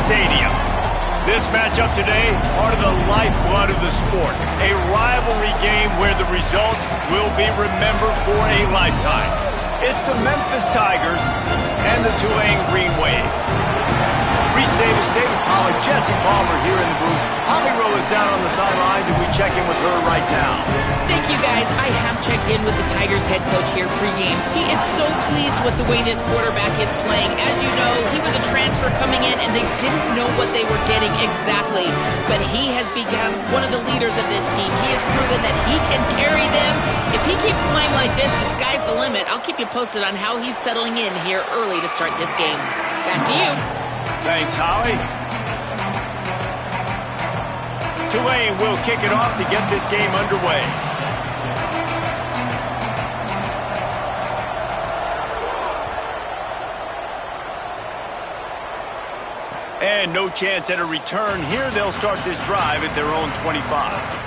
Stadium. This matchup today, part of the lifeblood of the sport. A rivalry game where the results will be remembered for a lifetime. It's the Memphis Tigers and the Tulane Green Wave. Reese Davis, David Pollack, Jesse Palmer here in the booth. Holly Rowe is down on the sidelines, and we check in with her right now. Thank you, guys. I have checked in with the Tigers head coach here pregame. He is so pleased with the way this quarterback is playing. As you know, he was a transfer coming in, and they didn't know what they were getting exactly. But he has become one of the leaders of this team. He has proven that he can carry them. If he keeps playing like this, the sky's the limit. I'll keep you posted on how he's settling in here early to start this game. Back to you. Thanks, Holly. Tulane will kick it off to get this game underway. And no chance at a return here. They'll start this drive at their own 25.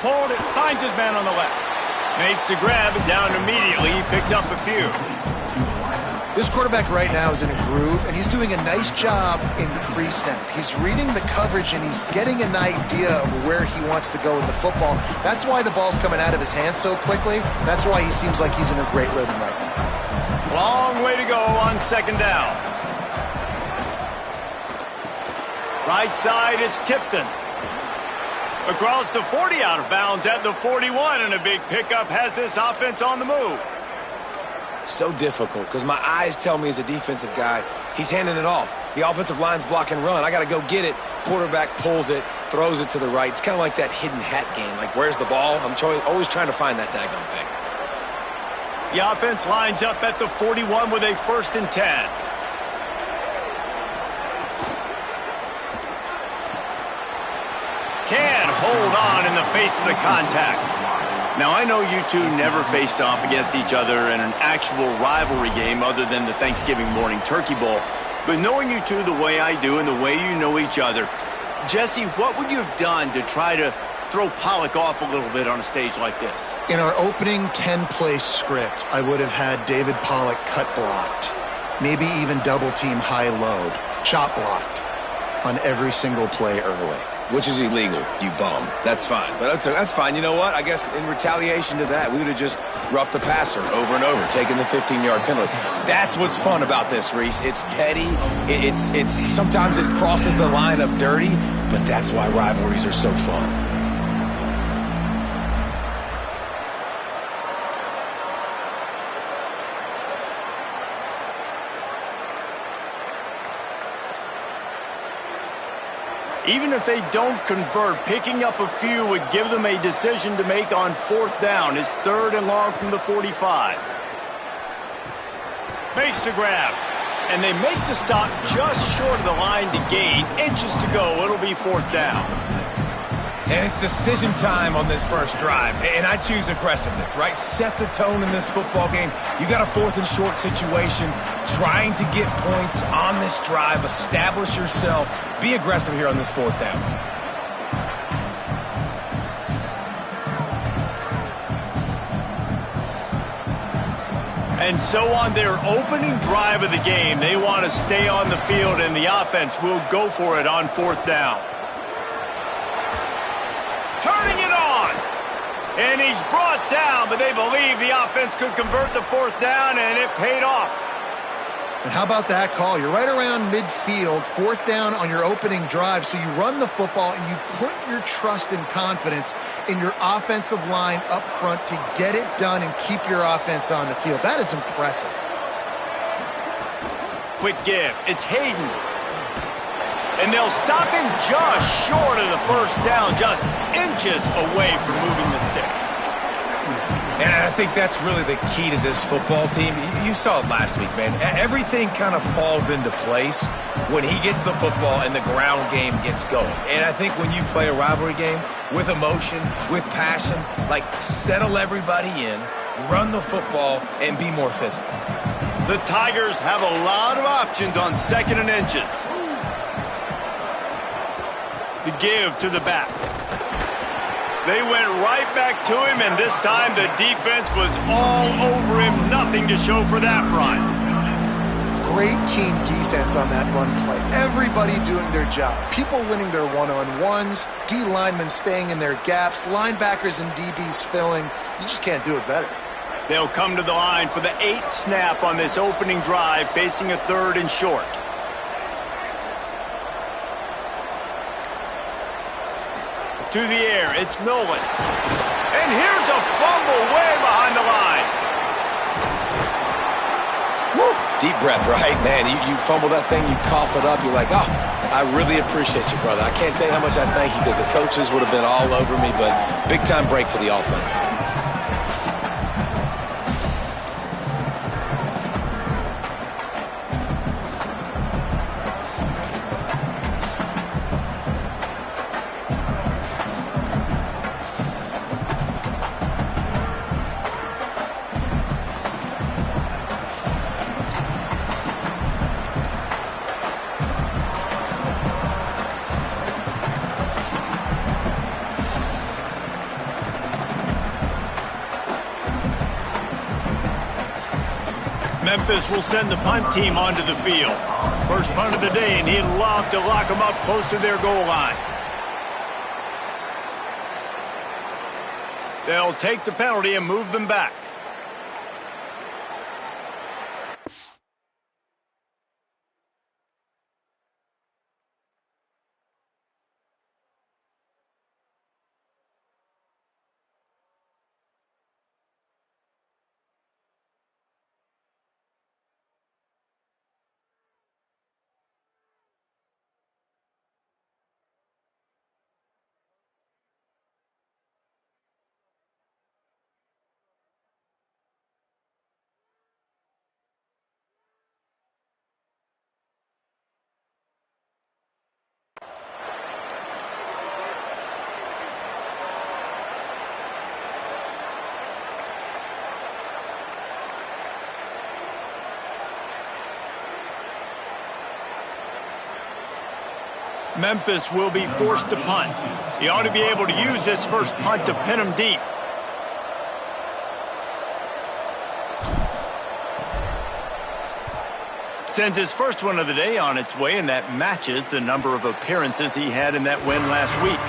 Pulled it, finds his man on the left. Makes the grab, and down immediately. He picks up a few. This quarterback right now is in a groove, and he's doing a nice job in pre-snap. He's reading the coverage, and he's getting an idea of where he wants to go with the football. That's why the ball's coming out of his hands so quickly. That's why he seems like he's in a great rhythm right now. Long way to go on second down. Right side, it's Tipton. Across the 40, out of bounds at the 41, and a big pickup has this offense on the move. So difficult, because my eyes tell me as a defensive guy, he's handing it off. The offensive line's block and run. I got to go get it. Quarterback pulls it, throws it to the right. It's kind of like that hidden hat game. Like, where's the ball? I'm always trying to find that daggone thing. The offense lines up at the 41 with a 1st and 10. Can hold on in the face of the contact. Now, I know you two never faced off against each other in an actual rivalry game other than the Thanksgiving morning turkey bowl. But knowing you two the way I do and the way you know each other, Jesse, what would you have done to try to throw Pollack off a little bit on a stage like this? In our opening 10-play script, I would have had David Pollack cut blocked, maybe even double-team high load, chop blocked on every single play early. Which is illegal, you bum. That's fine. But that's fine. You know what? I guess in retaliation to that, we would have just roughed the passer over and over, taking the 15-yard penalty. That's what's fun about this, Reese. It's petty. It's sometimes it crosses the line of dirty, but that's why rivalries are so fun. Even if they don't convert, picking up a few would give them a decision to make on 4th down. It's 3rd and long from the 45. Makes the grab. And they make the stop just short of the line to gain. Inches to go. It'll be 4th down. And it's decision time on this first drive. And I choose aggressiveness, right? Set the tone in this football game. You got a 4th and short situation. Trying to get points on this drive. Establish yourself. Be aggressive here on this 4th down. And so on their opening drive of the game, they want to stay on the field, and the offense will go for it on 4th down. Turning it on. And he's brought down, but they believe the offense could convert the 4th down, and it paid off. And how about that call? You're right around midfield, 4th down on your opening drive, so you run the football and you put your trust and confidence in your offensive line up front to get it done and keep your offense on the field. That is impressive. Quick give. It's Hayden. And they'll stop him just short of the 1st down, just inches away from moving the sticks. And I think that's really the key to this football team. You saw it last week, man. Everything kind of falls into place when he gets the football and the ground game gets going. And I think when you play a rivalry game with emotion, with passion, like settle everybody in, run the football, and be more physical. The Tigers have a lot of options on 2nd and inches. The give to the back. They went right back to him, and this time the defense was all over him. Nothing to show for that run. Great team defense on that run play. Everybody doing their job. People winning their one-on-ones, D linemen staying in their gaps, linebackers and DBs filling. You just can't do it better. They'll come to the line for the 8th snap on this opening drive, facing a 3rd and short. To the air, it's Nolan. And here's a fumble way behind the line. Woo. Deep breath, right? Man, you fumble that thing, you cough it up, you're like, oh, I really appreciate you, brother. I can't tell you how much I thank you because the coaches would have been all over me, but big-time break for the offense. Memphis will send the punt team onto the field. First punt of the day, and he'd love to lock them up close to their goal line. They'll take the penalty and move them back. Memphis will be forced to punt. He ought to be able to use this first punt to pin him deep. Sends his first one of the day on its way, and that matches the number of appearances he had in that win last week.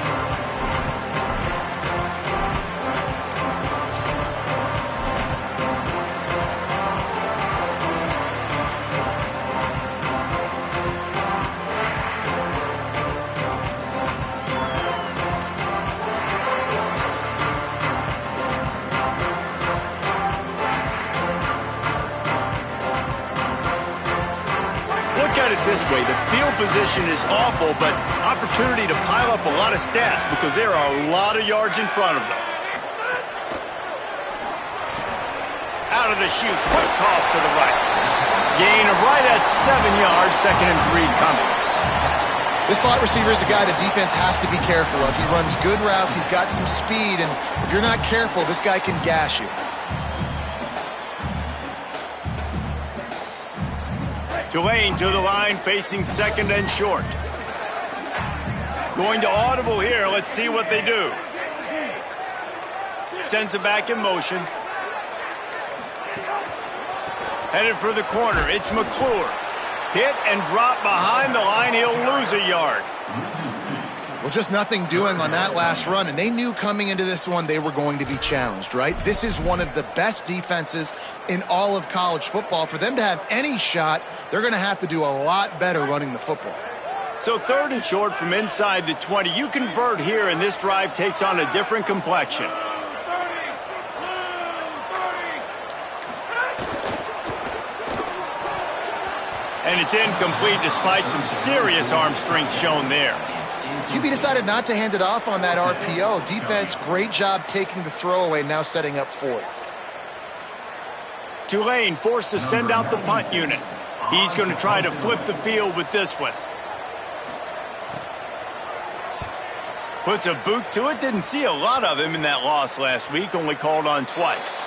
This way, the field position is awful, but opportunity to pile up a lot of stats because there are a lot of yards in front of them. Out of the chute, quick toss to the right. Gain of right at 7 yards, 2nd and 3 coming. This slot receiver is a guy the defense has to be careful of. He runs good routes, he's got some speed, and if you're not careful, this guy can gash you. Tulane to the line, facing 2nd and short. Going to audible here. Let's see what they do. Sends it back in motion. Headed for the corner. It's McClure. Hit and drop behind the line. He'll lose a yard. Well, just nothing doing on that last run, and they knew coming into this one they were going to be challenged, right? This is one of the best defenses in all of college football. For them to have any shot, they're going to have to do a lot better running the football. So 3rd and short from inside the 20. You convert here, and this drive takes on a different complexion. And it's incomplete despite some serious arm strength shown there. QB decided not to hand it off on that RPO. Defense, great job taking the throwaway, now setting up fourth. Tulane forced to send out the punt unit. He's going to try to flip the field with this one. Puts a boot to it. Didn't see a lot of him in that loss last week. Only called on twice.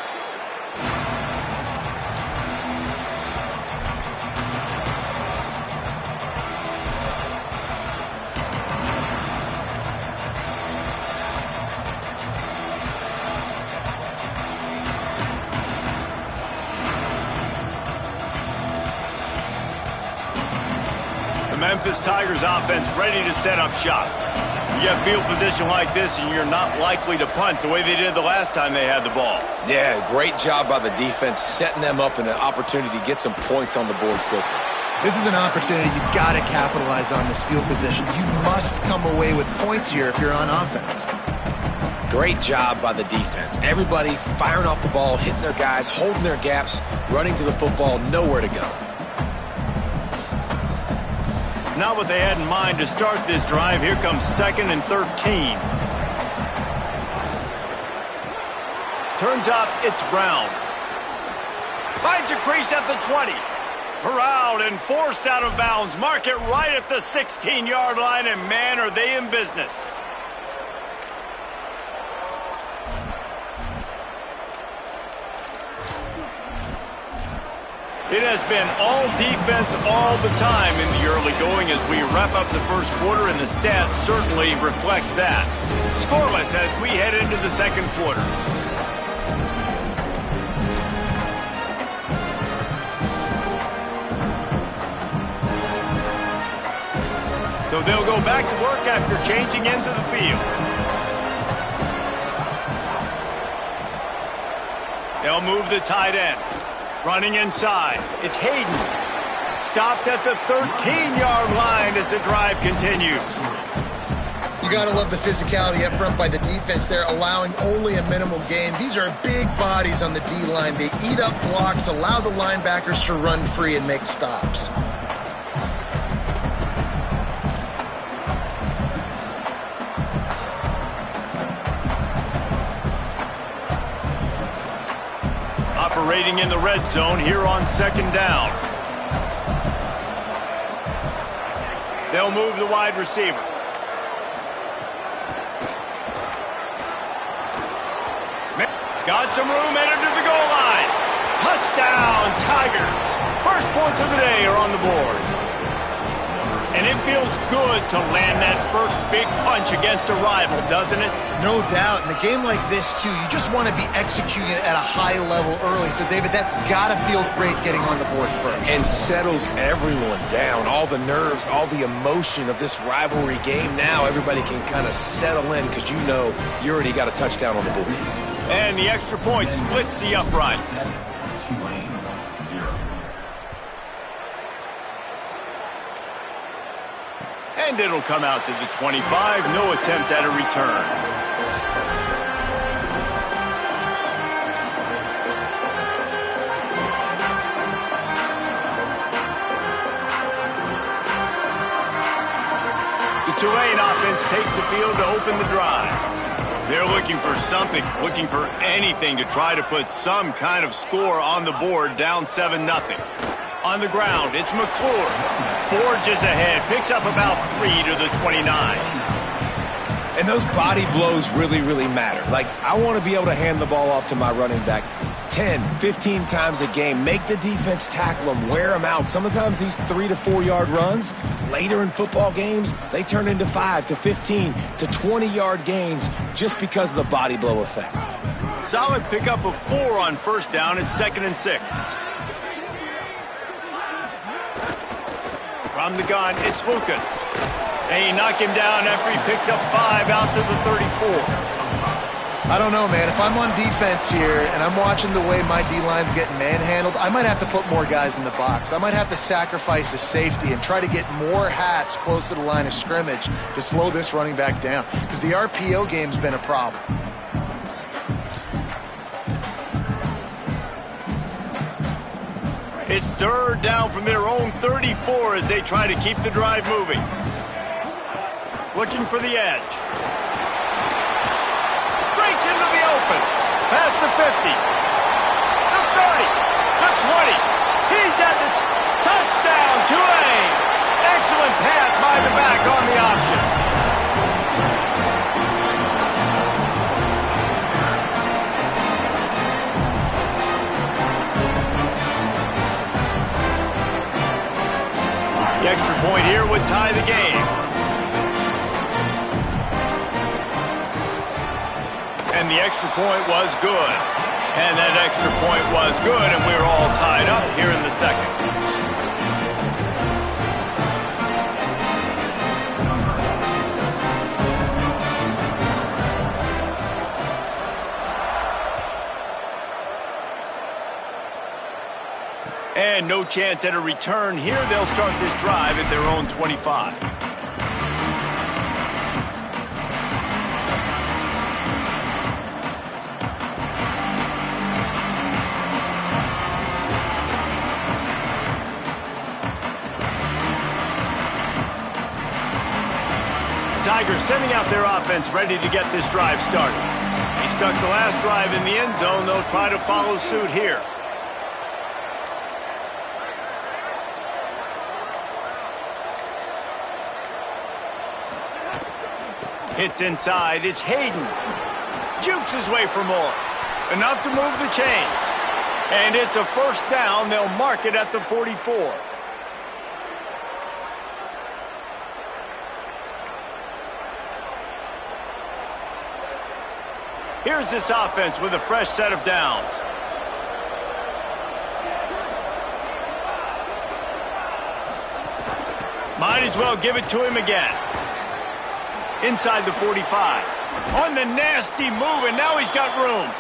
The Memphis Tigers offense ready to set up shop. You get field position like this and you're not likely to punt the way they did the last time they had the ball. Yeah, great job by the defense setting them up in an opportunity to get some points on the board quickly. This is an opportunity you've got to capitalize on, this field position. You must come away with points here if you're on offense. Great job by the defense. Everybody firing off the ball, hitting their guys, holding their gaps, running to the football, nowhere to go. Not what they had in mind to start this drive. Here comes 2nd and 13. Turns up, it's Brown. Finds a crease at the 20. Corralled and forced out of bounds. Mark it right at the 16-yard line, and man, are they in business. It has been all defense all the time in the early going as we wrap up the first quarter, and the stats certainly reflect that. Scoreless as we head into the second quarter. So they'll go back to work after changing into the field. They'll move the tight end. Running inside, it's Hayden. Stopped at the 13-yard line as the drive continues. You got to love the physicality up front by the defense there, allowing only a minimal gain. These are big bodies on the D-line. They eat up blocks, allow the linebackers to run free and make stops. Operating in the red zone here on 2nd down. They'll move the wide receiver. Got some room, entered to the goal line. Touchdown, Tigers. First points of the day are on the board. And it feels good to land that first big punch against a rival, doesn't it? No doubt. In a game like this, too, you just want to be executing it at a high level early. So, David, that's got to feel great getting on the board first. And settles everyone down. All the nerves, all the emotion of this rivalry game. Now everybody can kind of settle in because you know you already got a touchdown on the board. And the extra point splits the uprights. And it'll come out to the 25. No attempt at a return. The Tulane offense takes the field to open the drive. They're looking for something, looking for anything to try to put some kind of score on the board, down 7-0. On the ground, it's McClure. Forges ahead, picks up about 3 to the 29. And those body blows really, really matter. Like, I want to be able to hand the ball off to my running back 10, 15 times a game. Make the defense tackle them, wear them out. Sometimes these 3 to 4 yard runs, later in football games, they turn into 5 to 15 to 20 yard gains just because of the body blow effect. Solid pickup of 4 on first down. It's 2nd and 6. From the gun, it's Lucas. They knock him down after he picks up 5 out to the 34. I don't know, man. If I'm on defense here and I'm watching the way my D-line's getting manhandled, I might have to put more guys in the box. I might have to sacrifice a safety and try to get more hats close to the line of scrimmage to slow this running back down, because the RPO game's been a problem. It's 3rd down from their own 34 as they try to keep the drive moving. looking for the edge. Breaks into the open. Past the 50. The 30. The 20. He's at the touchdown, Tulane. Excellent pass by the back on the option. The extra point here would tie the game. And the extra point was good. And that extra point was good, and we're all tied up here in the second. And no chance at a return here. They'll start this drive at their own 25. Tigers sending out their offense ready to get this drive started. He stuck the last drive in the end zone. They'll try to follow suit here. Hits inside. It's Hayden. Jukes his way for more. Enough to move the chains. And it's a first down. They'll mark it at the 44. Here's this offense with a fresh set of downs. Might as well give it to him again. Inside the 45. On the nasty move, and now he's got room.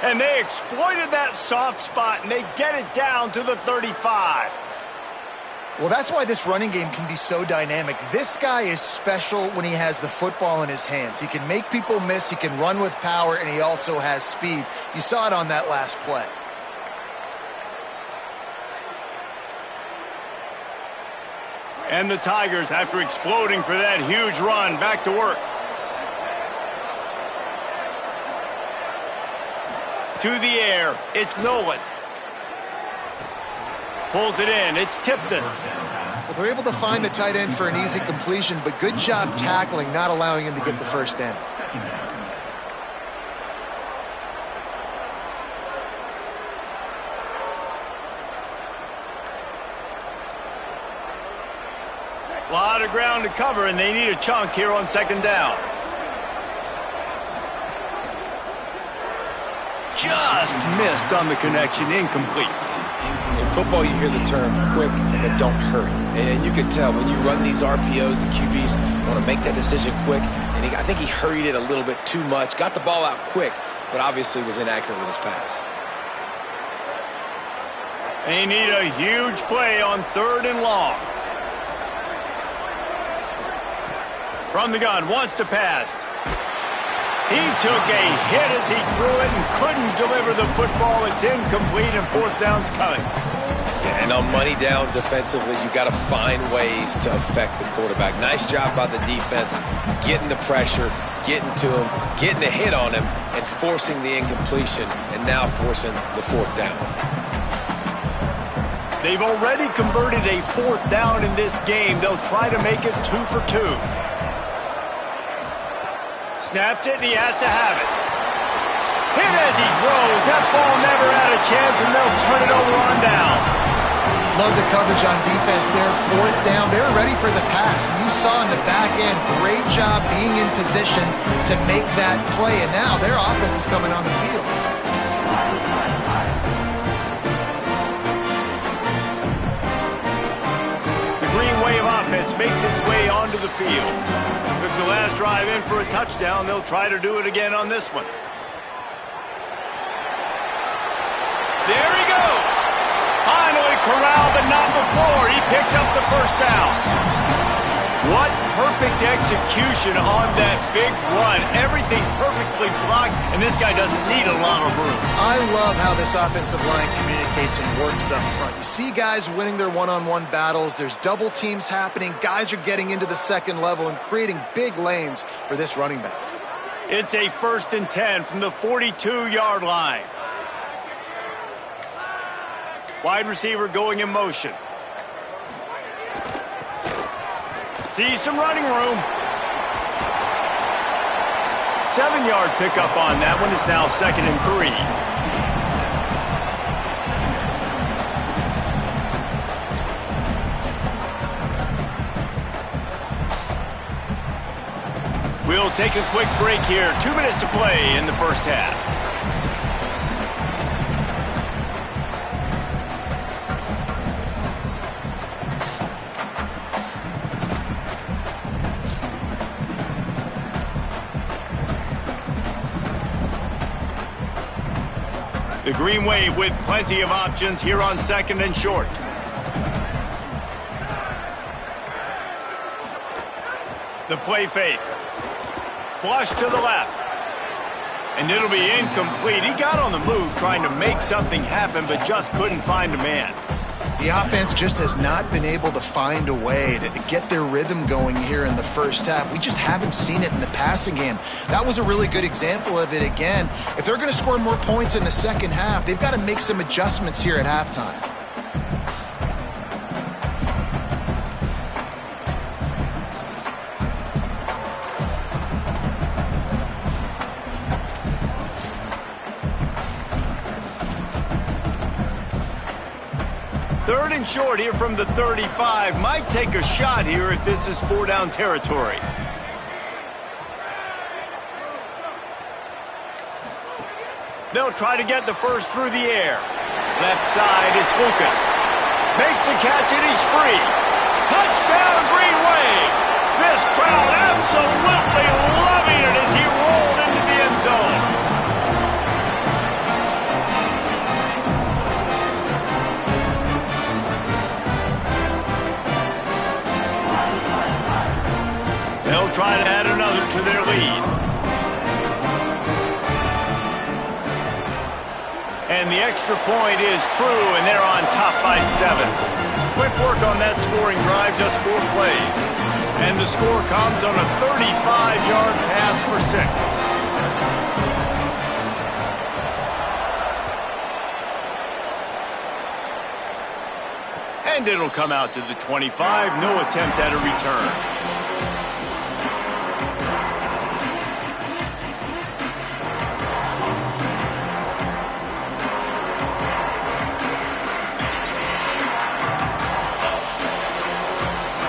And they exploited that soft spot, and they get it down to the 35. Well, that's why this running game can be so dynamic. This guy is special when he has the football in his hands. He can make people miss, he can run with power, and he also has speed. You saw it on that last play. And the Tigers, after exploding for that huge run, back to work. To the air, it's Nolan. Pulls it in, it's Tipton. Well, they're able to find the tight end for an easy completion, but good job tackling, not allowing him to get the first down. A lot of ground to cover, and they need a chunk here on second down. Just missed on the connection, incomplete. In football, you hear the term quick, but don't hurry. And you can tell when you run these RPOs, the QBs want to make that decision quick. And I think he hurried it a little bit too much, got the ball out quick, but obviously was inaccurate with his pass. They need a huge play on 3rd and long. From the gun, wants to pass. He took a hit as he threw it and couldn't deliver the football. It's incomplete, and 4th down's coming. Yeah, and on money down defensively, you got to find ways to affect the quarterback. Nice job by the defense, getting the pressure, getting to him, getting a hit on him, and forcing the incompletion, and now forcing the 4th down. They've already converted a 4th down in this game. They'll try to make it 2 for 2. Snapped it, and he has to have it. Hit as he throws. That ball never had a chance, and they'll turn it over on downs. Love the coverage on defense there. 4th down. They're ready for the pass. You saw in the back end, great job being in position to make that play, and now their offense is coming on the field. The green wave offense makes its way onto the field. Took the last drive in for a touchdown. They'll try to do it again on this one. There he goes. Finally corralled, but not before. He picks up the first down. What perfect execution on that big run. Everything perfectly blocked, and this guy doesn't need a lot of room. I love how this offensive line communicates and works up front. You see guys winning their one-on-one battles. There's double teams happening. Guys are getting into the second level and creating big lanes for this running back. It's a 1st and 10 from the 42-yard line. Wide receiver going in motion. Sees some running room. 7-yard pickup on that one. Is now 2nd and 3. We'll take a quick break here. 2 minutes to play in the first half. The Green Wave with plenty of options here on 2nd and short. The play fake. Flush to the left. And it'll be incomplete. He got on the move trying to make something happen, but just couldn't find a man. The offense just has not been able to find a way to get their rhythm going here in the first half. We just haven't seen it in the passing game. That was a really good example of it again. If they're going to score more points in the second half, they've got to make some adjustments here at halftime. Third and short here from the 35. Might take a shot here if this is 4-down territory. They'll try to get the first through the air. Left side is Lucas. Makes the catch and he's free. Touchdown Green Wave. This crowd absolutely loving it as he rolled into the end zone. They'll try to add another to their lead. And the extra point is true, and they're on top by 7. Quick work on that scoring drive, just 4 plays. And the score comes on a 35-yard pass for 6. And it'll come out to the 25. No attempt at a return.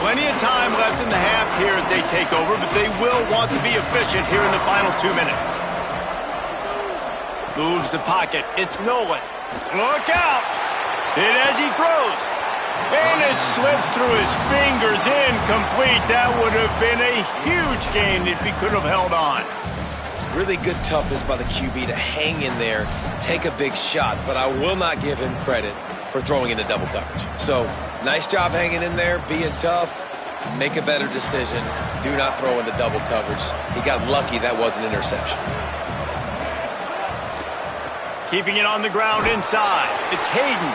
Plenty of time left in the half here as they take over, but they will want to be efficient here in the final 2 minutes. Moves the pocket. It's Nolan. Look out! Hit as he throws. And it slips through his fingers. Incomplete. That would have been a huge gain if he could have held on. Really good toughness by the QB to hang in there, take a big shot, but I will not give him credit for throwing into double coverage. So, nice job hanging in there, being tough, make a better decision, do not throw into double coverage. He got lucky that was an interception. Keeping it on the ground inside. It's Hayden.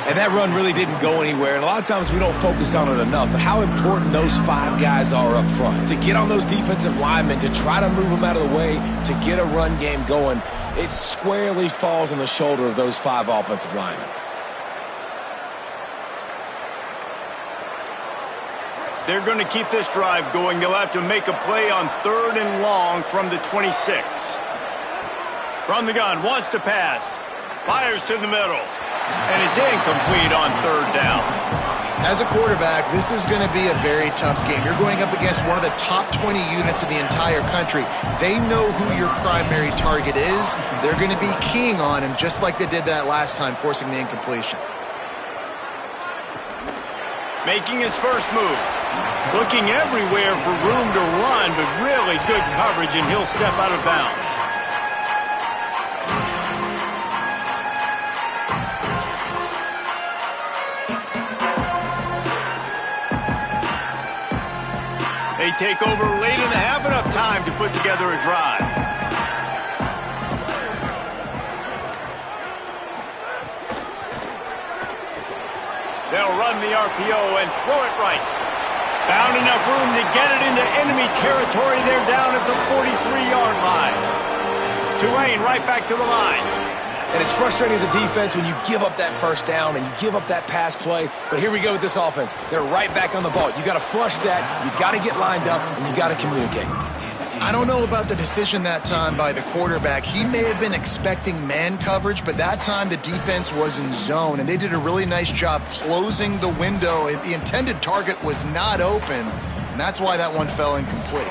And that run really didn't go anywhere, and a lot of times we don't focus on it enough, but how important those 5 guys are up front. To get on those defensive linemen, to try to move them out of the way, to get a run game going, it squarely falls on the shoulder of those 5 offensive linemen. They're going to keep this drive going. They'll have to make a play on 3rd and long from the 26. From the gun, wants to pass. Fires to the middle. And it's incomplete on 3rd down. As a quarterback, this is going to be a very tough game. You're going up against one of the top 20 units in the entire country. They know who your primary target is. They're going to be keying on him just like they did that last time, forcing the incompletion. Making his first move. Looking everywhere for room to run, but really good coverage, and he'll step out of bounds. They take over late in the half, enough time to put together a drive. They'll run the RPO and throw it right. Found enough room to get it into enemy territory. They're down at the 43-yard line. Tulane right back to the line. And it's frustrating as a defense when you give up that first down and you give up that pass play. But here we go with this offense. They're right back on the ball. You got to flush that. You got to get lined up, and you got to communicate. I don't know about the decision that time by the quarterback. He may have been expecting man coverage, but that time the defense was in zone, and they did a really nice job closing the window. The intended target was not open, and that's why that one fell incomplete.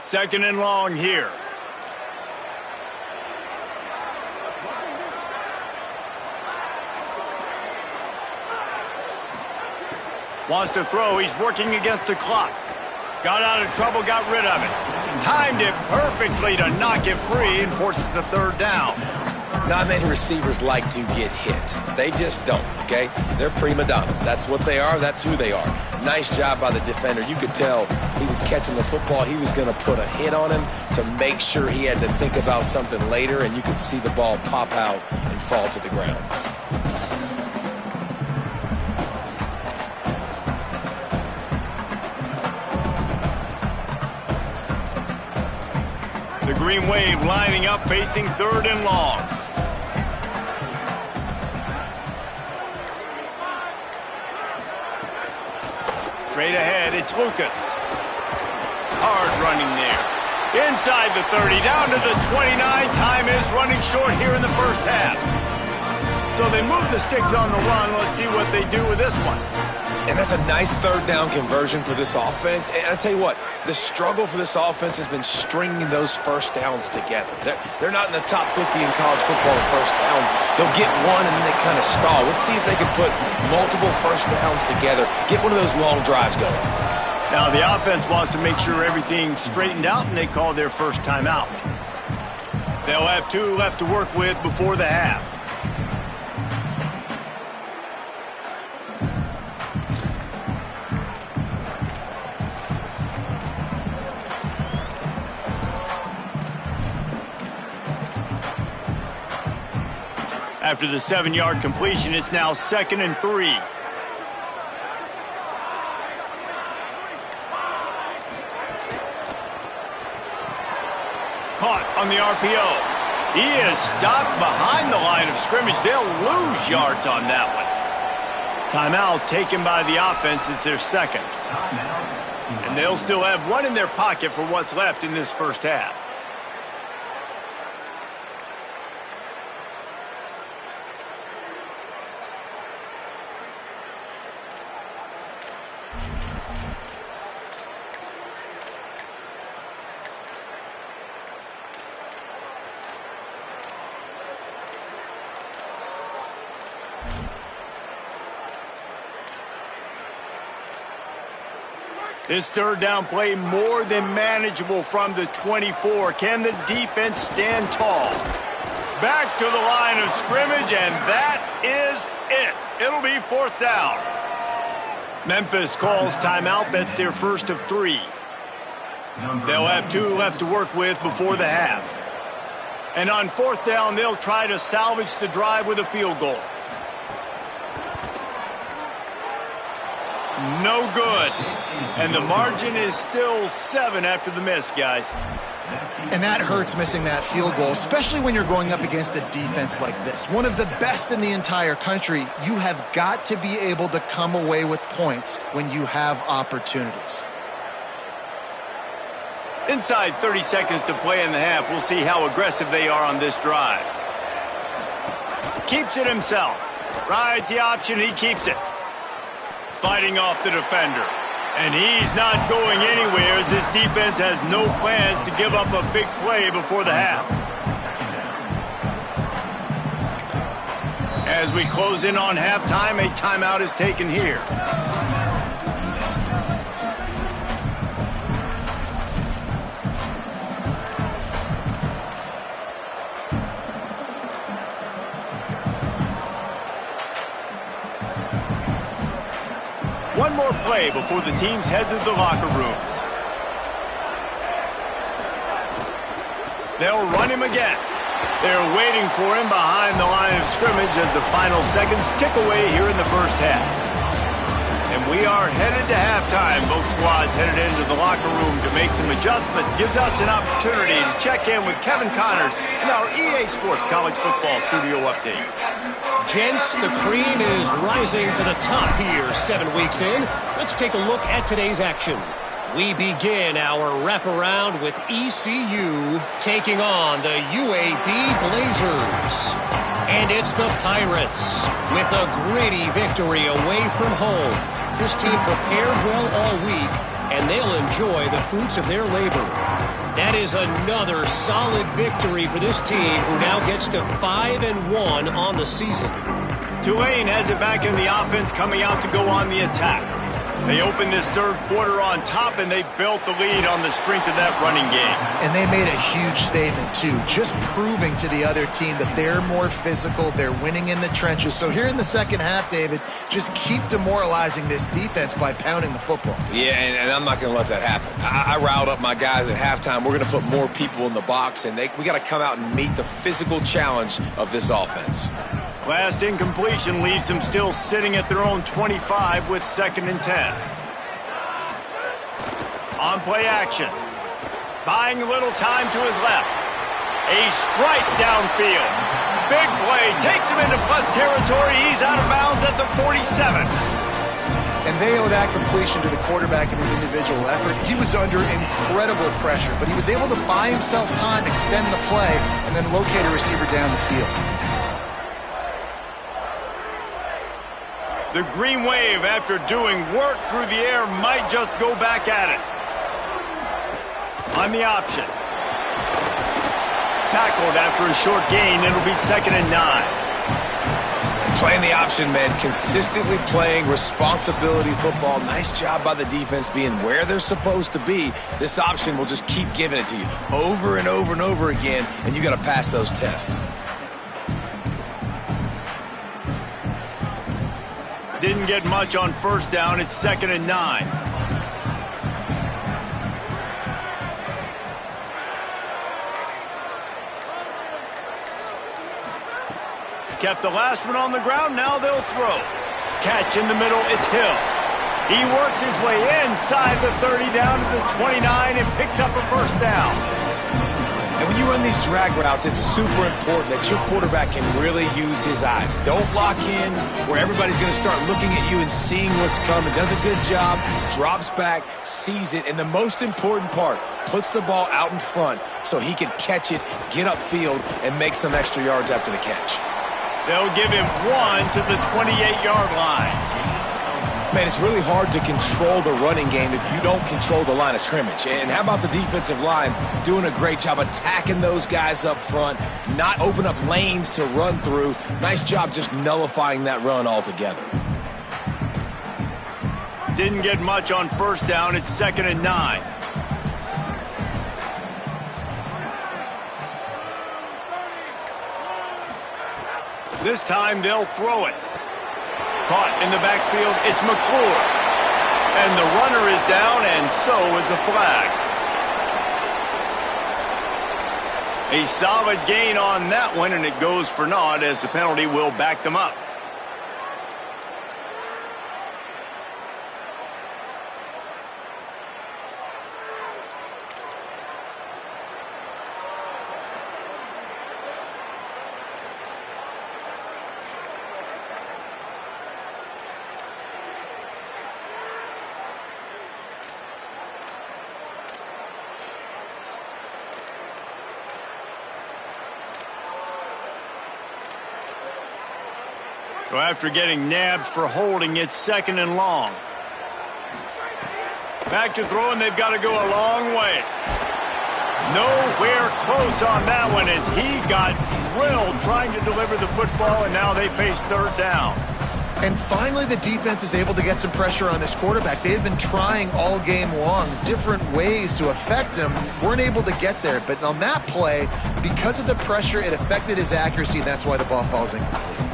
Second and long here. Wants to throw. He's working against the clock. Got out of trouble, got rid of it. Timed it perfectly to knock it free and forces a third down. Not many receivers like to get hit. They just don't, okay? They're prima donnas. That's what they are. That's who they are. Nice job by the defender. You could tell he was catching the football. He was going to put a hit on him to make sure he had to think about something later, and you could see the ball pop out and fall to the ground. The Green Wave lining up, facing third and long. Straight ahead, it's Lucas. Hard running there. Inside the 30, down to the 29. Time is running short here in the first half. So they move the sticks on the run. Let's see what they do with this one. And that's a nice third down conversion for this offense. And I tell you what, the struggle for this offense has been stringing those first downs together. They're not in the top 50 in college football in first downs. They'll get one and then they kind of stall. Let's see if they can put multiple first downs together, get one of those long drives going. Now the offense wants to make sure everything's straightened out, and they call their first timeout. They'll have 2 left to work with before the half. After the 7-yard completion, it's now 2nd and 3. Caught on the RPO. He is stopped behind the line of scrimmage. They'll lose yards on that one. Timeout taken by the offense. It's their second. And they'll still have one in their pocket for what's left in this first half. This third down play more than manageable from the 24. Can the defense stand tall? Back to the line of scrimmage, and that is it. It'll be 4th down. Memphis calls timeout. That's their first of 3. They'll have 2 left to work with before the half. And on 4th down, they'll try to salvage the drive with a field goal. No good. And the margin is still 7 after the miss, guys. And that hurts, missing that field goal, especially when you're going up against a defense like this. One of the best in the entire country. You have got to be able to come away with points when you have opportunities. Inside 30 seconds to play in the half. We'll see how aggressive they are on this drive. Keeps it himself. Rides the option, he keeps it. Fighting off the defender. And he's not going anywhere as this defense has no plans to give up a big play before the half. As we close in on halftime, a timeout is taken here. one more play before the teams head to the locker rooms. They'll run him again. They're waiting for him behind the line of scrimmage as the final seconds tick away here in the first half. And we are headed to halftime. Both squads headed into the locker room to make some adjustments. Gives us an opportunity to check in with Kevin Connors in our EA Sports College Football Studio Update. Gents, the cream is rising to the top here 7 weeks in. Let's take a look at today's action. We begin our wraparound with ECU taking on the UAB Blazers. And it's the Pirates with a gritty victory away from home. This team prepared well all week, and they'll enjoy the fruits of their labor. That is another solid victory for this team, who now gets to 5-1 on the season. Tulane has it back in the offense, coming out to go on the attack. They opened this third quarter on top, and they built the lead on the strength of that running game. And they made a huge statement, too, just proving to the other team that they're more physical, they're winning in the trenches. So here in the second half, David, just keep demoralizing this defense by pounding the football. Yeah, and I'm not going to let that happen. I riled up my guys at halftime. We're going to put more people in the box, and we got to come out and meet the physical challenge of this offense. Last incompletion leaves them still sitting at their own 25 with 2nd and 10. On play action. Buying a little time to his left. A strike downfield. Big play. Takes him into plus territory. He's out of bounds at the 47. And they owe that completion to the quarterback in his individual effort. He was under incredible pressure, but he was able to buy himself time, extend the play, and then locate a receiver down the field. The green wave, after doing work through the air, might just go back at it. On the option. Tackled after a short gain. It'll be 2nd and 9. Playing the option, man, consistently playing responsibility football. Nice job by the defense being where they're supposed to be. This option will just keep giving it to you over and over and over again, and you got to pass those tests. Didn't get much on first down. It's 2nd and 9. Kept the last one on the ground. Now they'll throw. Catch in the middle. It's Hill. He works his way inside the 30 down to the 29 and picks up a first down. And when you run these drag routes, it's super important that your quarterback can really use his eyes. Don't lock in where everybody's going to start looking at you and seeing what's coming. Does a good job, drops back, sees it, and the most important part, puts the ball out in front so he can catch it, get upfield, and make some extra yards after the catch. They'll give him 1 to the 28-yard line. Man, it's really hard to control the running game if you don't control the line of scrimmage. And how about the defensive line doing a great job attacking those guys up front, not open up lanes to run through. Nice job just nullifying that run altogether. Didn't get much on first down. It's 2nd and 9. This time they'll throw it. Caught in the backfield, it's McClure. And the runner is down, and so is the flag. A solid gain on that one, and it goes for naught as the penalty will back them up. So after getting nabbed for holding, it's 2nd and long. Back to throwing, they've got to go a long way. Nowhere close on that one as he got drilled trying to deliver the football, and now they face 3rd down. And finally, the defense is able to get some pressure on this quarterback. They had been trying all game long different ways to affect him. Weren't able to get there. But on that play, because of the pressure, it affected his accuracy, and that's why the ball falls incomplete.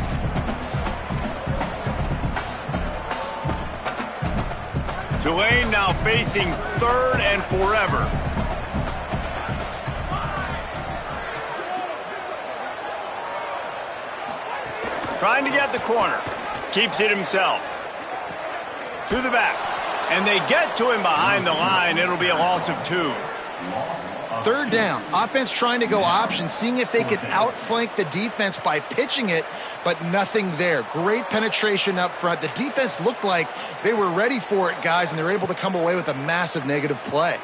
Tulane now facing 3rd and forever. Trying to get the corner. Keeps it himself. To the back. And they get to him behind the line. It'll be a loss of 2. 3rd down. Offense trying to go option, seeing if they can outflank the defense by pitching it, but nothing there. Great penetration up front. The defense looked like they were ready for it, guys, and they were able to come away with a massive negative play.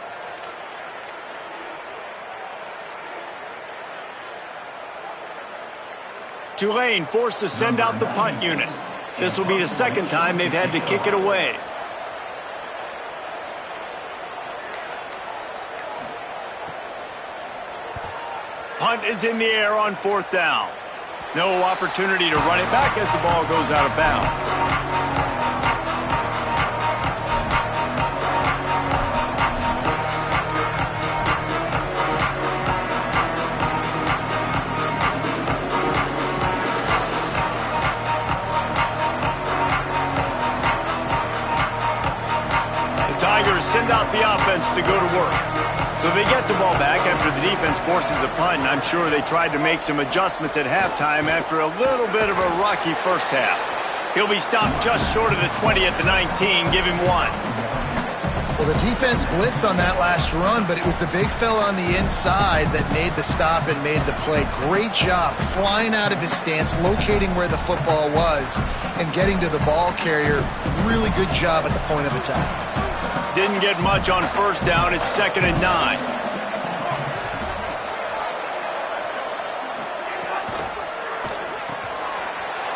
Tulane forced to send out the punt unit. This will be the 2nd time they've had to kick it away. Punt is in the air on 4th down. No opportunity to run it back as the ball goes out of bounds. Send out the offense to go to work. So they get the ball back after the defense forces a punt, and I'm sure they tried to make some adjustments at halftime after a little bit of a rocky first half. He'll be stopped just short of the 20 at the 19. Give him 1. Well, the defense blitzed on that last run, but it was the big fella on the inside that made the stop and made the play. Great job flying out of his stance, locating where the football was, and getting to the ball carrier. Really good job at the point of attack. Didn't get much on 1st down. It's 2nd and 9.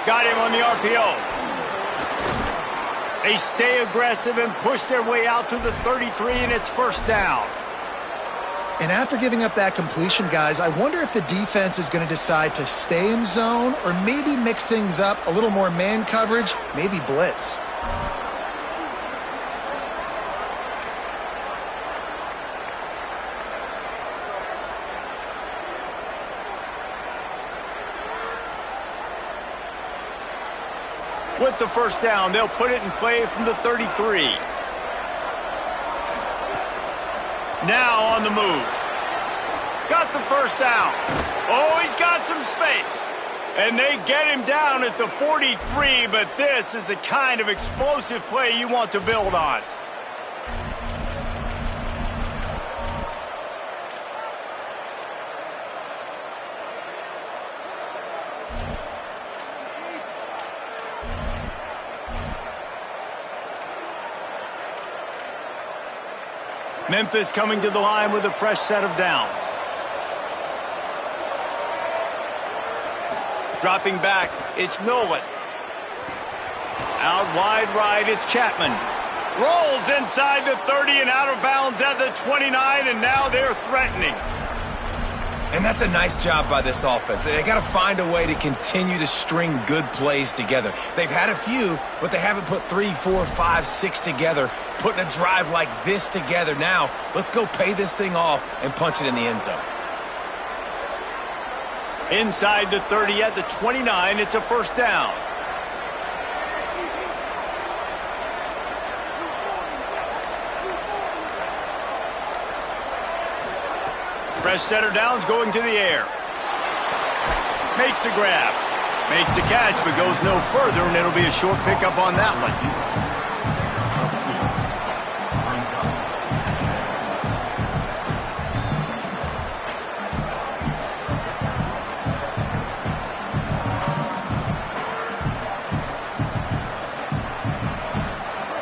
Got him on the RPO. They stay aggressive and push their way out to the 33, and it's 1st down. And after giving up that completion, guys, I wonder if the defense is going to decide to stay in zone or maybe mix things up, a little more man coverage, maybe blitz. With the 1st down, they'll put it in play from the 33. Now on the move. Got the 1st down. Oh, he's got some space. And they get him down at the 43, but this is the kind of explosive play you want to build on. Memphis coming to the line with a fresh set of downs. Dropping back, it's Nolan. Out wide right, it's Chapman. Rolls inside the 30 and out of bounds at the 29, and now they're threatening. And that's a nice job by this offense. They got to find a way to continue to string good plays together. They've had a few, but they haven't put 3, 4, 5, 6 together, putting a drive like this together. Now, let's go pay this thing off and punch it in the end zone. Inside the 30 at the 29, it's a 1st down. Fresh center downs going to the air. Makes the grab. Makes the catch, but goes no further, and it'll be a short pickup on that one.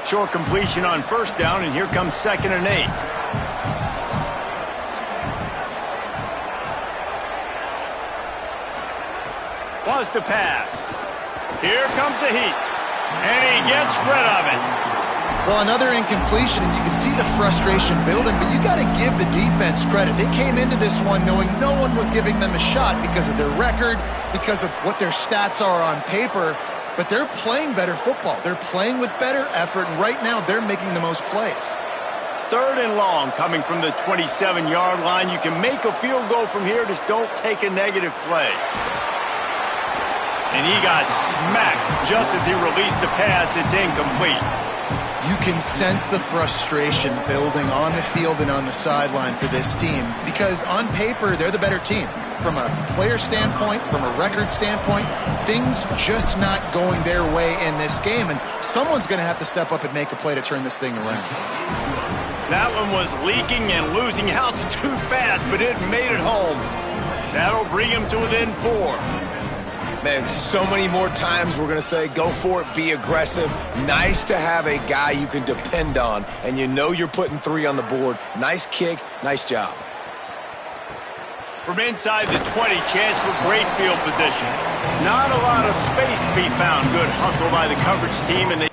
Short completion on 1st down, and here comes 2nd and 8. Wants to pass. Here comes the heat. And he gets rid of it. Well, another incompletion, and you can see the frustration building, but you got to give the defense credit. They came into this one knowing no one was giving them a shot because of their record, because of what their stats are on paper, but they're playing better football. They're playing with better effort, and right now they're making the most plays. 3rd and long coming from the 27-yard line. You can make a field goal from here, just don't take a negative play. And he got smacked just as he released the pass. It's incomplete. You can sense the frustration building on the field and on the sideline for this team because on paper, they're the better team. From a player standpoint, from a record standpoint, things just not going their way in this game, and someone's going to have to step up and make a play to turn this thing around. That one was leaking and losing altitude fast, but it made it home. That'll bring him to within 4. Man, so many more times we're going to say, go for it, be aggressive. Nice to have a guy you can depend on, and you know you're putting 3 on the board. Nice kick, nice job. From inside the 20, chance for great field position. Not a lot of space to be found. Good hustle by the coverage team, and they...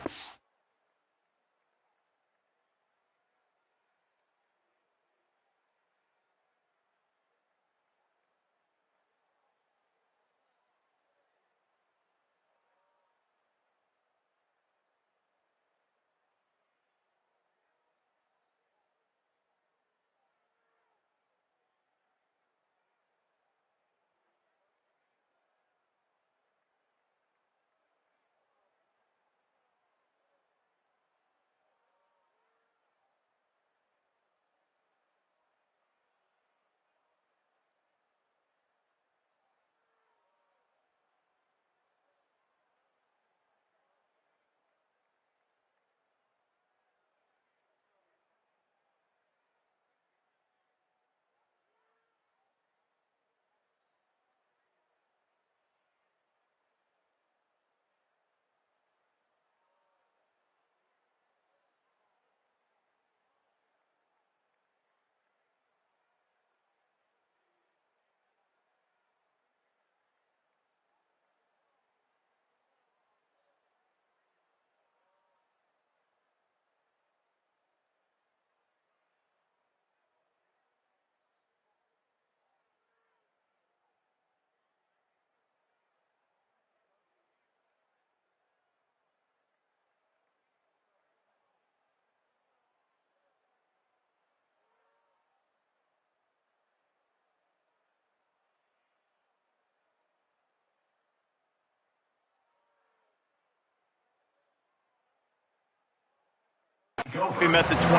him at the 21.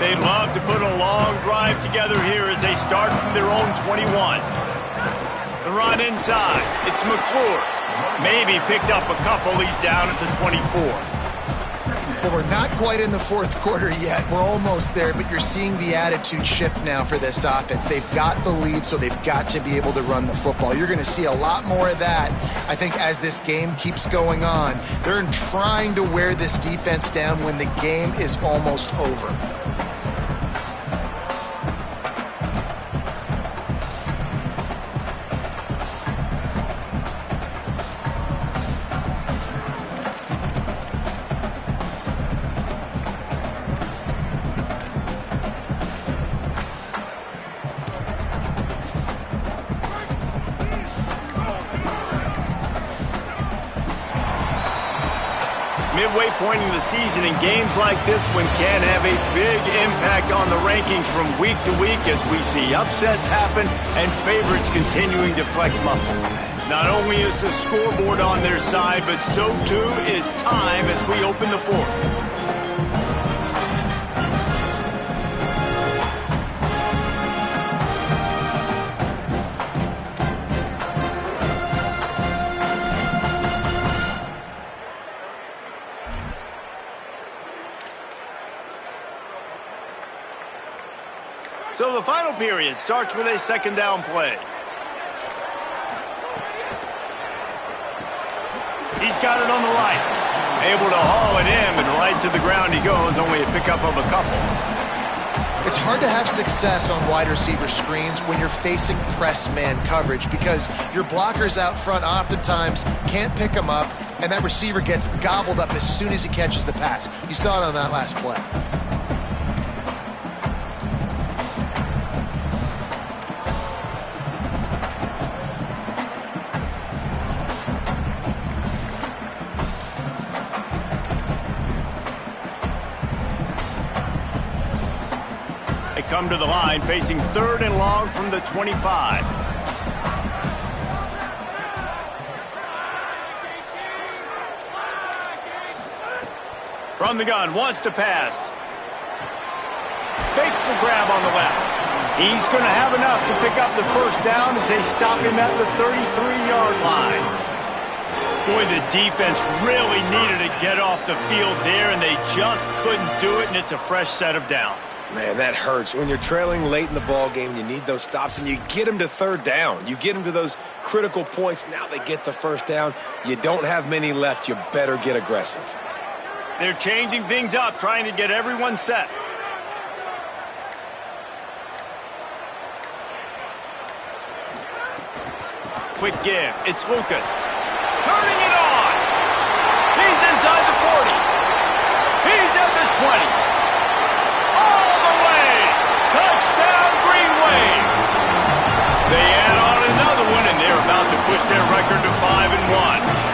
They'd love to put a long drive together here as they start from their own 21. The run inside. It's McClure. Maybe picked up a couple. He's down at the 24. Well, we're not quite in the fourth quarter yet. We're almost there, but you're seeing the attitude shift now for this offense. They've got the lead, so they've got to be able to run the football. You're going to see a lot more of that, I think, as this game keeps going on. They're trying to wear this defense down when the game is almost over. Midway point in the season, and games like this one can have a big impact on the rankings from week to week as we see upsets happen and favorites continuing to flex muscle. Not only is the scoreboard on their side, but so too is time as we open the fourth. So the final period starts with a second down play. He's got it on the right. Able to haul it in, and right to the ground he goes, only a pickup of a couple. It's hard to have success on wide receiver screens when you're facing press man coverage because your blockers out front oftentimes can't pick them up, and that receiver gets gobbled up as soon as he catches the pass. You saw it on that last play. come to the line facing 3rd and long from the 25. From the gun, wants to pass. Makes the grab on the left. He's going to have enough to pick up the first down as they stop him at the 33-yard line. Boy, the defense really needed to get off the field there, and they just couldn't do it, and it's a fresh set of downs. Man, that hurts. When you're trailing late in the ball game, you need those stops, and you get them to 3rd down. You get them to those critical points. Now they get the first down. You don't have many left. You better get aggressive. They're changing things up, trying to get everyone set. Quick give. It's Lucas. Turning it on. He's inside the 40. He's at the 20. All the way. Touchdown, Green Wave. They add on another one, and they're about to push their record to 5-1.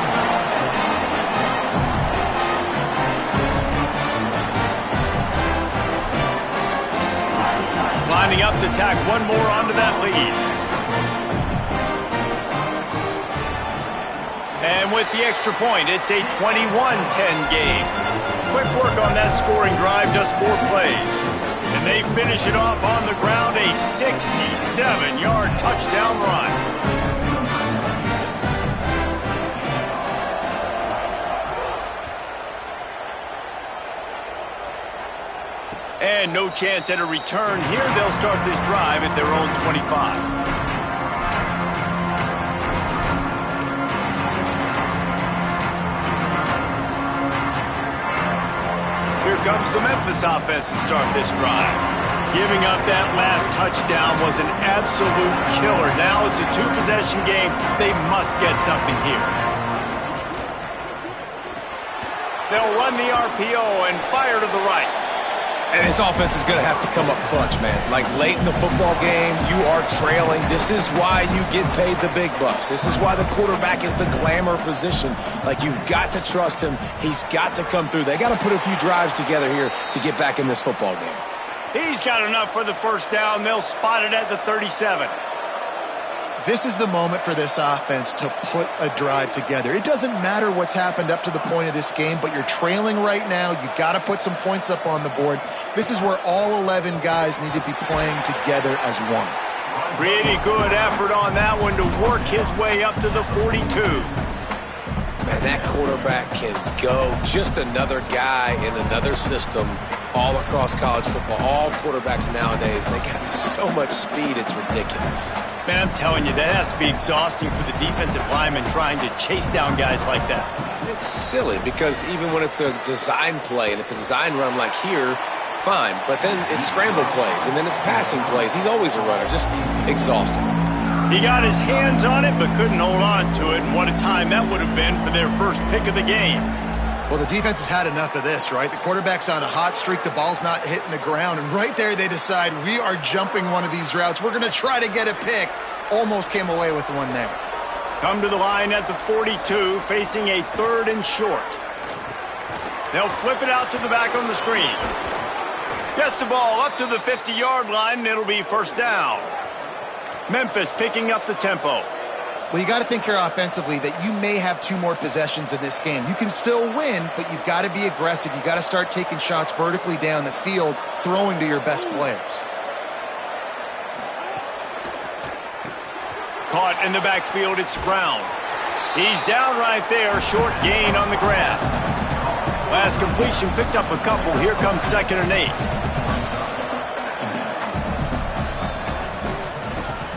Lining up to tack one more onto that lead. And with the extra point, it's a 21-10 game. Quick work on that scoring drive, just 4 plays. And they finish it off on the ground, a 67-yard touchdown run. And no chance at a return here. They'll start this drive at their own 25. Here comes the Memphis offense to start this drive. Giving up that last touchdown was an absolute killer. Now it's a 2-possession game. They must get something here. They'll run the RPO and fire to the right. And this offense is going to have to come up clutch, man. Like late in the football game, you are trailing. This is why you get paid the big bucks. This is why the quarterback is the glamour position. Like, you've got to trust him. He's got to come through. They got to put a few drives together here to get back in this football game. He's got enough for the first down. They'll spot it at the 37. This is the moment for this offense to put a drive together. It doesn't matter what's happened up to the point of this game, but you're trailing right now. You got to put some points up on the board. This is where all 11 guys need to be playing together as one. Pretty good effort on that one to work his way up to the 42. Man, that quarterback can go. Just another guy in another system all across college football. All quarterbacks nowadays, they got so much speed, it's ridiculous. Man, I'm telling you, that has to be exhausting for the defensive lineman trying to chase down guys like that. It's silly because even when it's a design play and it's a design run like here, fine. But then it's scramble plays and then it's passing plays. He's always a runner, just exhausting. He got his hands on it but couldn't hold on to it, and what a time that would have been for their first pick of the game. Well, the defense has had enough of this, right? The quarterback's on a hot streak. The ball's not hitting the ground. And right there, they decide, we are jumping one of these routes. We're going to try to get a pick. Almost came away with one there. Come to the line at the 42, facing a 3rd and short. They'll flip it out to the back on the screen. Gets the ball up to the 50-yard line, and it'll be first down. Memphis picking up the tempo. Well, you got to think here offensively that you may have 2 more possessions in this game. You can still win, but you've got to be aggressive. You've got to start taking shots vertically down the field, throwing to your best players. Caught in the backfield, it's Brown. He's down right there, short gain on the grab. Last completion picked up a couple. Here comes 2nd and 8.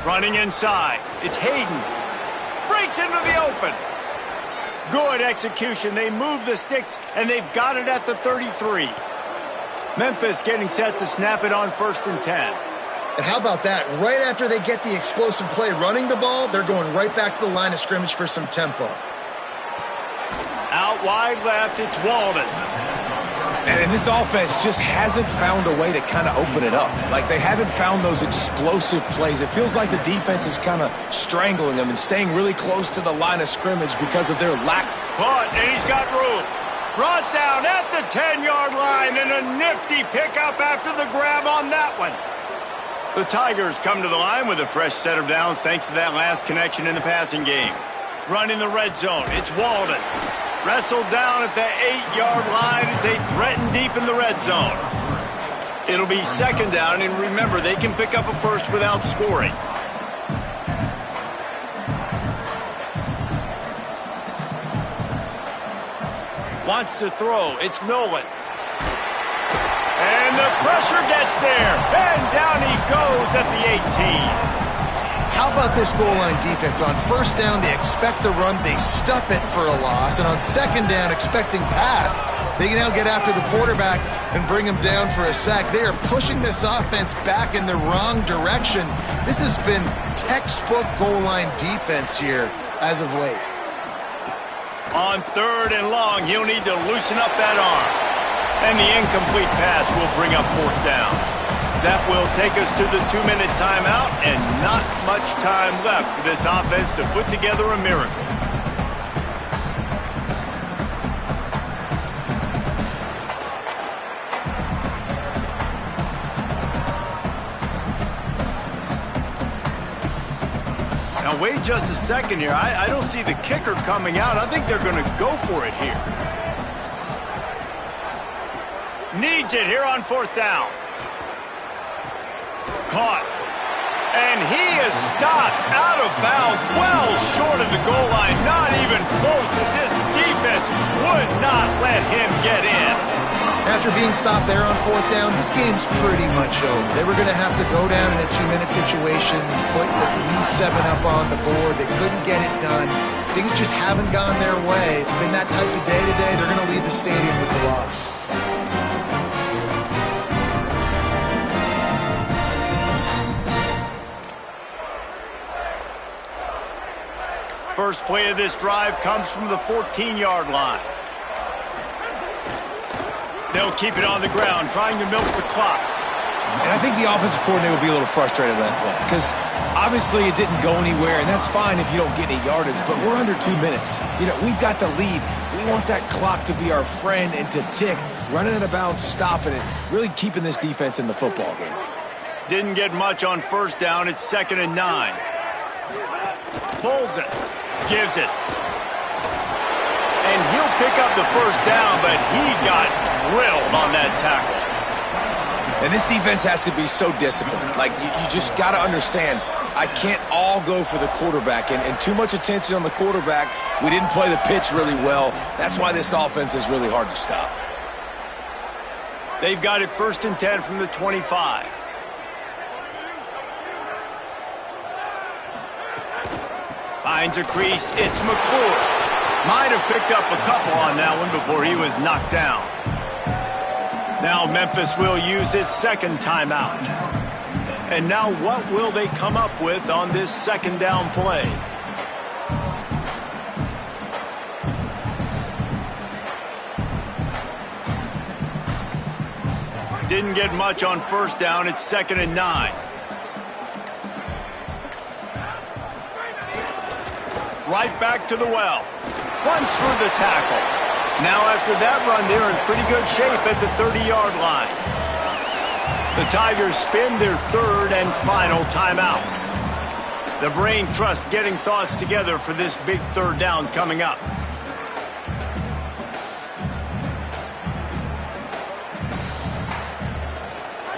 Running inside, it's Hayden. Breaks into the open. Good execution. They move the sticks, and they've got it at the 33. Memphis getting set to snap it on 1st and 10. And how about that? Right after they get the explosive play running the ball, they're going right back to the line of scrimmage for some tempo. Out wide left, it's Walden. And this offense just hasn't found a way to kind of open it up. Like, they haven't found those explosive plays. It feels like the defense is kind of strangling them and staying really close to the line of scrimmage because of their lack. Caught, and he's got room. Brought down at the 10-yard line, and a nifty pickup after the grab on that one. The Tigers come to the line with a fresh set of downs thanks to that last connection in the passing game. Run in the red zone. It's Walden. Wrestled down at the 8-yard line as they threaten deep in the red zone. It'll be second down, and remember, they can pick up a first without scoring. Wants to throw. It's Nolan. And the pressure gets there. And down he goes at the 18. How about this goal line defense? On first down, they expect the run. They stuff it for a loss. And on second down, expecting pass, they can now get after the quarterback and bring him down for a sack. They are pushing this offense back in the wrong direction. This has been textbook goal line defense here as of late. On third and long, he'll need to loosen up that arm. And the incomplete pass will bring up fourth down. That will take us to the 2-minute timeout, and not much time left for this offense to put together a miracle. Now wait just a second here. I don't see the kicker coming out. I think they're going to go for it here. Needs it here on fourth down. Caught. And he is stopped out of bounds, well short of the goal line. Not even close, as this defense would not let him get in. After being stopped there on fourth down, this game's pretty much over. They were going to have to go down in a 2-minute situation, put at least 7 up on the board. They couldn't get it done. Things just haven't gone their way. It's been that type of day today. They're going to leave the stadium with the loss. First play of this drive comes from the 14-yard line. They'll keep it on the ground, trying to milk the clock. And I think the offensive coordinator will be a little frustrated with that play because obviously it didn't go anywhere, and that's fine if you don't get any yardage, but we're under 2 minutes. You know, we've got the lead. We want that clock to be our friend and to tick, running out of bounds, stopping it, really keeping this defense in the football game. Didn't get much on first down. It's 2nd and 9. Pulls it. Gives it. And he'll pick up the first down, but he got drilled on that tackle. And this defense has to be so disciplined. Like, you just got to understand, I can't all go for the quarterback. And too much attention on the quarterback. We didn't play the pitch really well. That's why this offense is really hard to stop. They've got it 1st and 10 from the 25. Finds a crease. It's McClure. Might have picked up a couple on that one before he was knocked down. Now Memphis will use its second timeout. And now what will they come up with on this second down play? Didn't get much on first down. It's 2nd and 9. Right back to the well. Runs through the tackle. Now after that run, they're in pretty good shape at the 30-yard line. The Tigers spin their third and final timeout. The brain trust getting thoughts together for this big third down coming up.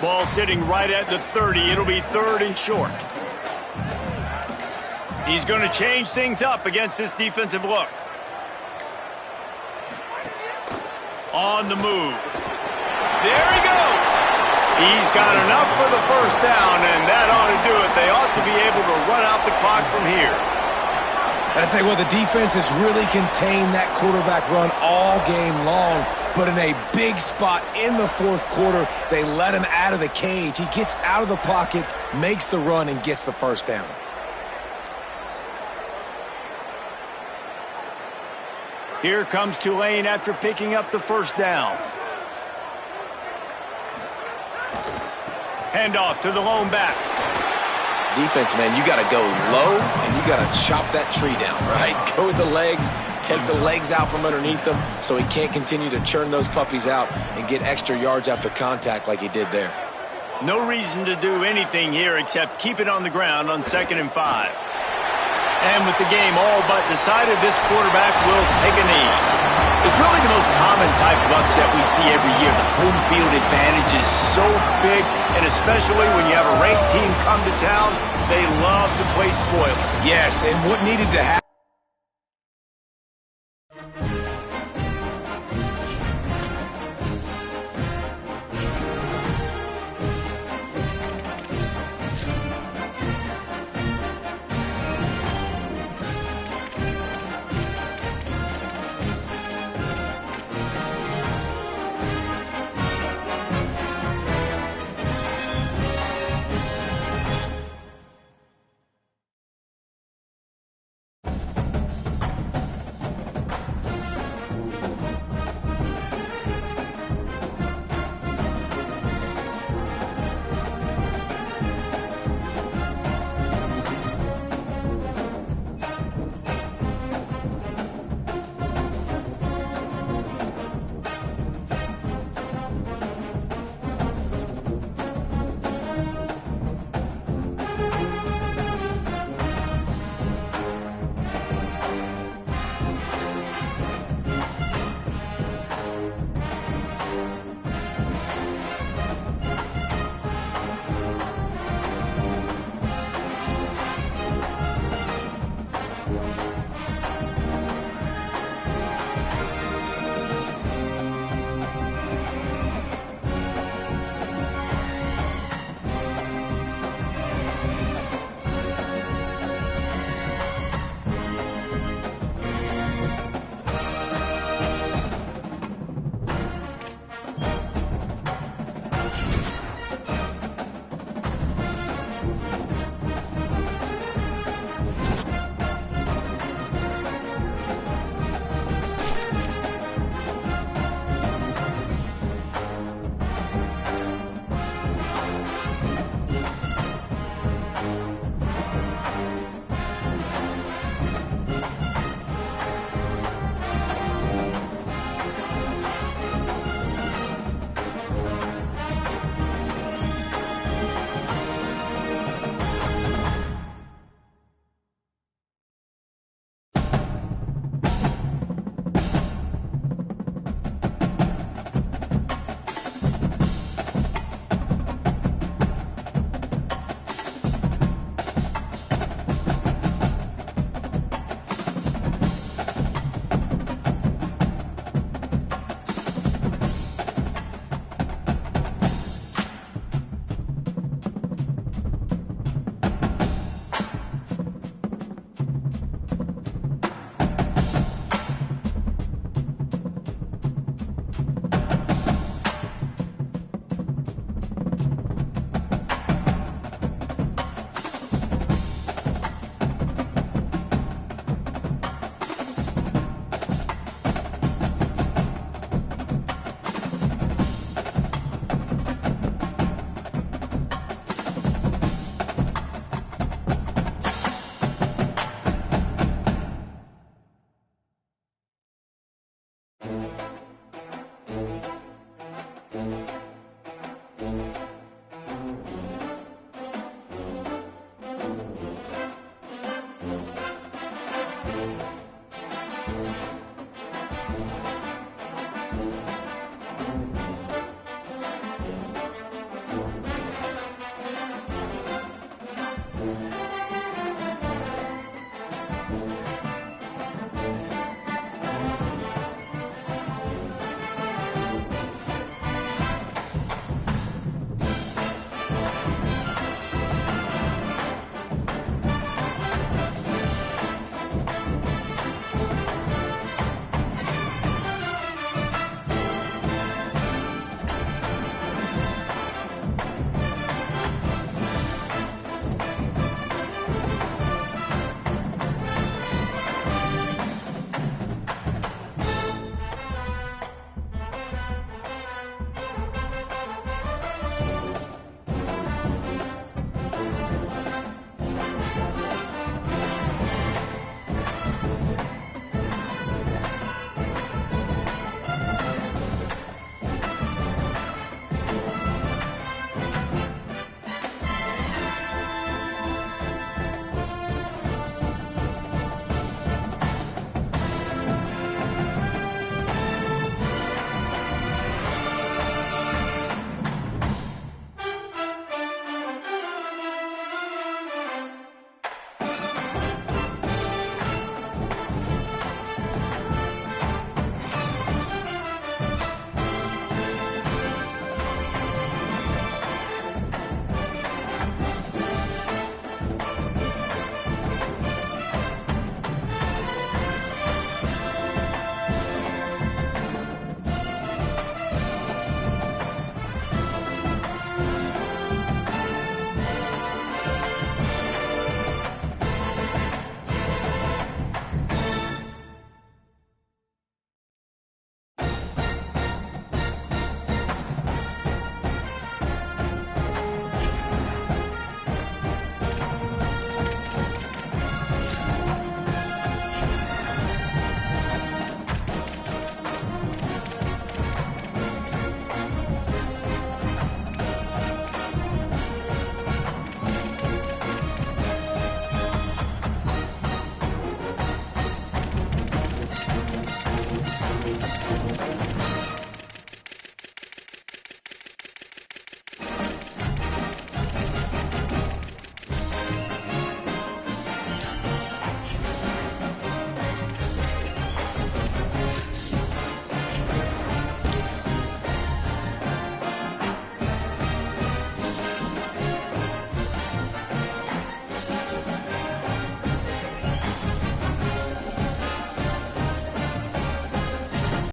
Ball sitting right at the 30. It'll be 3rd and short. He's going to change things up against this defensive look. On the move. There he goes. He's got enough for the first down, and that ought to do it. They ought to be able to run out the clock from here. And I tell you what, the defense has really contained that quarterback run all game long. But in a big spot in the fourth quarter, they let him out of the cage. He gets out of the pocket, makes the run, and gets the first down. Here comes Tulane after picking up the first down. Handoff to the lone back. Defense, man, you got to go low, and you got to chop that tree down, right? Go with the legs, take the legs out from underneath them so he can't continue to churn those puppies out and get extra yards after contact like he did there. No reason to do anything here except keep it on the ground on 2nd and 5. And with the game all but decided, this quarterback will take a knee. It's really the most common type of upset we see every year. The home field advantage is so big, and especially when you have a ranked team come to town, they love to play spoiler. Yes, and what needed to happen?